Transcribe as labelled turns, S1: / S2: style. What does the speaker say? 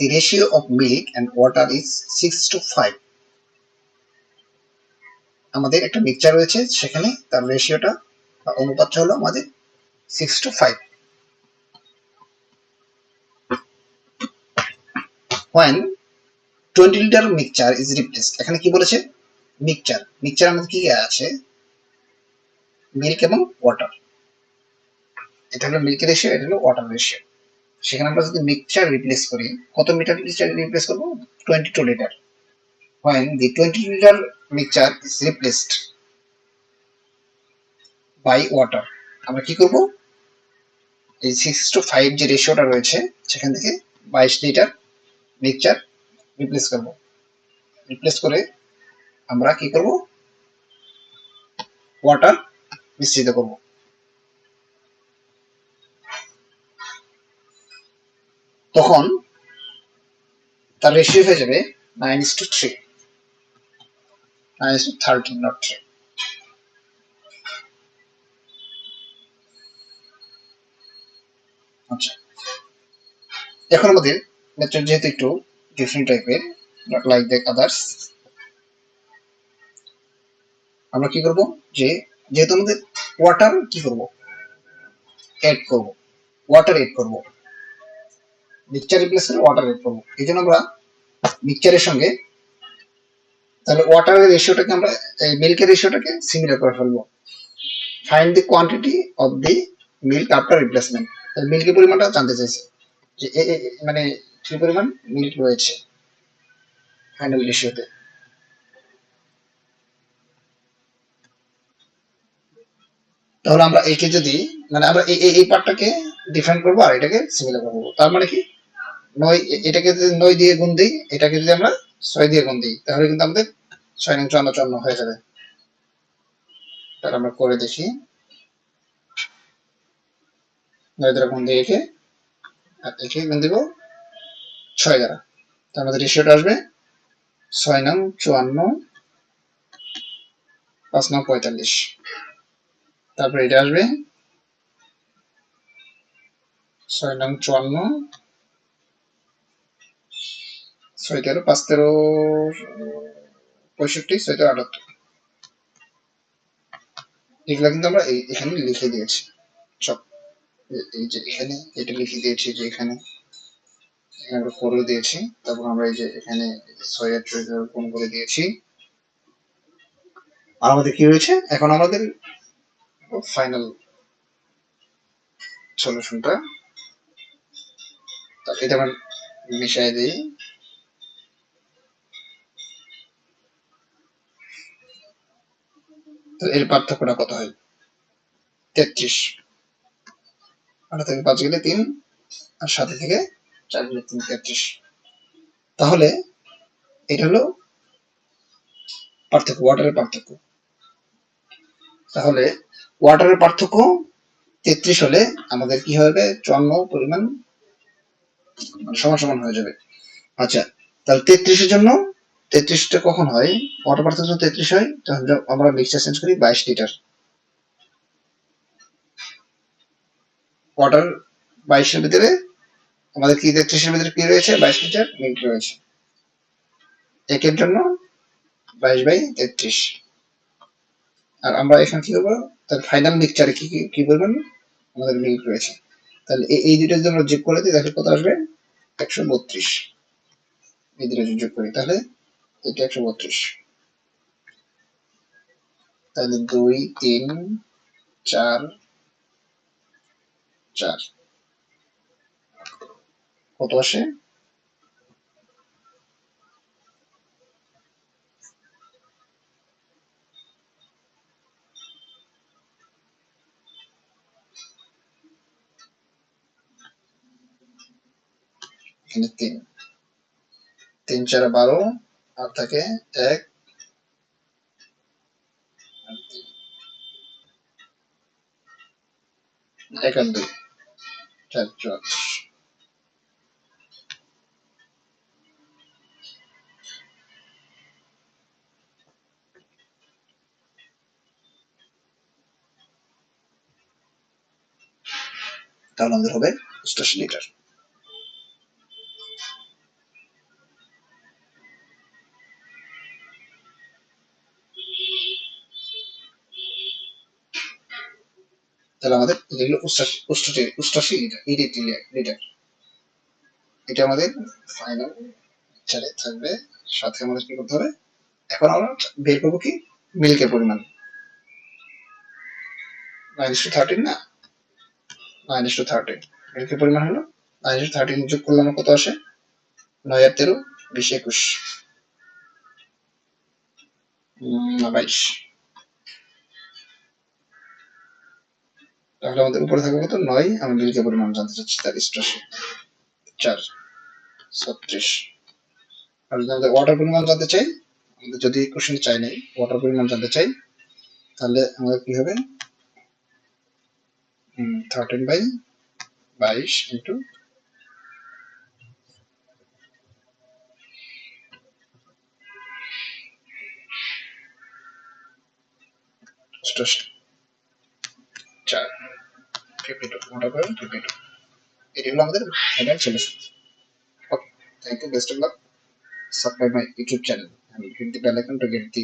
S1: the ratio of milk and water is 6:5. আমাদের একটা mixture রয়েছে, সেখানে তার রেশিওটা বা অনুপাতটা হলো আমাদের 6:5. When 20 litre mixture is replaced, এখানে কি বলেছে? মিক্সচার আমাদের কি আছে? মিল্ক এবং ওয়াটার। এটা হলো মিল্কের রেশিও, এটা হলো ওয়াটার রেশিও। সেখানে আমরা যদি মিক্সচার রিপ্লেস করি, কত মিক্সচার রিপ্লেস করবো? 22 litre. When the 20 liter mixture is replaced by water, আমরা কি করব? এই 6:5 যে রেশিওটা রয়েছে, সেখান থেকে 22 লিটার মিক্সচার রিপ্লেস করব। রিপ্লেস করে আমরা কি করব? ওয়াটার মিশ্রিত করব। তখন তার রেশিও হয়ে যাবে 9:3, 9:13, not 3। আচ্ছা, এখন আমাদের মেথড যেহেতু একটু ডিফারেন্ট টাইপের, নট লাইক দ্য আদার্স, আমরা কি করব? যেহেতু আমাদের ওয়াটার কি করব? এড করব, ওয়াটার এড করব। মিক্সচার রিপ্লেস করে ওয়াটার এড করবো। এই জন্য আমরা মিক্সচারের সঙ্গে তাহলে ওয়াটারের রেশিওটাকে আমরা মিল্কের রেশিওটাকে সিমিলার করে ফেলবো। Find the quantity of the milk after replacement. মিল্কের পরিমাণটা জানতে চাইছে, যে মানে কি পরিমাণ মিল্ক রয়েছে ফাইনাল রেশিওতে। তাহলে আমরা একে যদি মানে আমরা এই পার্টটাকে ডিফাইন করবো আর এটাকে সিমিলার করবো। তার মানে কি, 9 এটাকে যদি 9 দিয়ে গুণ দিই, এটাকে যদি আমরা 6 দিয়ে গুণ দিই, তাহলে কিন্তু আমাদের 6 9 54 হয়ে যাবে। তাহলে আমরা করে দেখি, 9 দ্বারা গুণ দিয়ে একে, আর একে গুণ দিব 6 দ্বারা। তো আমাদের রেশিওটা আসবে 6 নং 54, 5 নং 45। তারপরে এটা আসবে 6 নং 54, 6 13, 5 13 65, 6 13 78। এগুলা কিন্তু আমরা এখানে লিখে দিয়েছি সব। এই যে এখানে এটা লিখে দিয়েছি, যে এখানে আমরা 4 দিয়েছি, তারপর আমরা এই যে এখানে 6 এর গুণ করে দিয়েছি। আর আমাদের কি হয়েছে? এখন আমাদের ফাইনাল সলিউশনটা, এটা আমরা মিশাই দিই। তো এর পার্থক্যটা কত হয়? 33। 8 থেকে 5 গেলে 3, আর 7 থেকে 4 গেলে 3, 33। তাহলে এটা হলো পার্থক্য, ওয়াটারের পার্থক্য। তাহলে ওয়াটারের পার্থক্য 33 হলে আমাদের কি হবে? 54 পরিমাণ সমান সমান হয়ে যাবে। আচ্ছা, তাহলে 33-এর জন্য, 33টা কখন হয়? ওয়াটার পার্থক্য যখন 33 হয়, তখন আমরা মিক্সচার চেঞ্জ করি 22 লিটার। ওয়াটার 22-এর ভিতরে আমাদের কি 33-এর ভিতরে কি রয়েছে? 22 লিটার মিল্ক রয়েছে। একের জন্য 22/33। আর আমরা এখানে কি করবো? তার ফাইনাল মিক্সচারে কি পরিমাণ আমাদের মিল্ক রয়েছে। তাহলে এই দুটো যদি আমরা যোগ করে দিই, দেখো কত আসবে? 132। এই দুটো যোগ করি, তাহলে এটা 132। তাহলে 2 3 4 4 কত আসে? এখানে 3, 3 4 12, আর থাকে 1 1 আর 2, 4 44। তাহলে আমাদের হবে 88 লিটার। তাহলে আমাদের যেগুলো উষ্টাশি লিটার এটা আমাদের ফাইনাল লেকচারে থাকবে। সাথে আমাদের কি করতে হবে, এখন আমরা বের করবো কি মিল্কের পরিমাণ। 9:13 না, 9:13 মিল্কের পরিমাণ হলো 9:13 যোগ করলে আমার কত আসে, 9 আর 13 20 21 22। তাহলে আমাদের উপরে থাকবে কত 9, আমি মিল্কের পরিমাণ জানতে চাচ্ছি তার 4 36। আর যদি আমাদের ওয়াটার পরিমাণ জানতে চাই, আমাদের যদি কোশ্চেন চাই নাই ওয়াটার পরিমাণ জানতে চাই, তাহলে আমাদের কি হবে 13/22 ইন্টু 4 52 ওয়াটার পরিমাণ 52। এটি হলো আমাদের final solution. Okay, thank you, best of luck, subscribe my YouTube channel and hit the bell icon to get the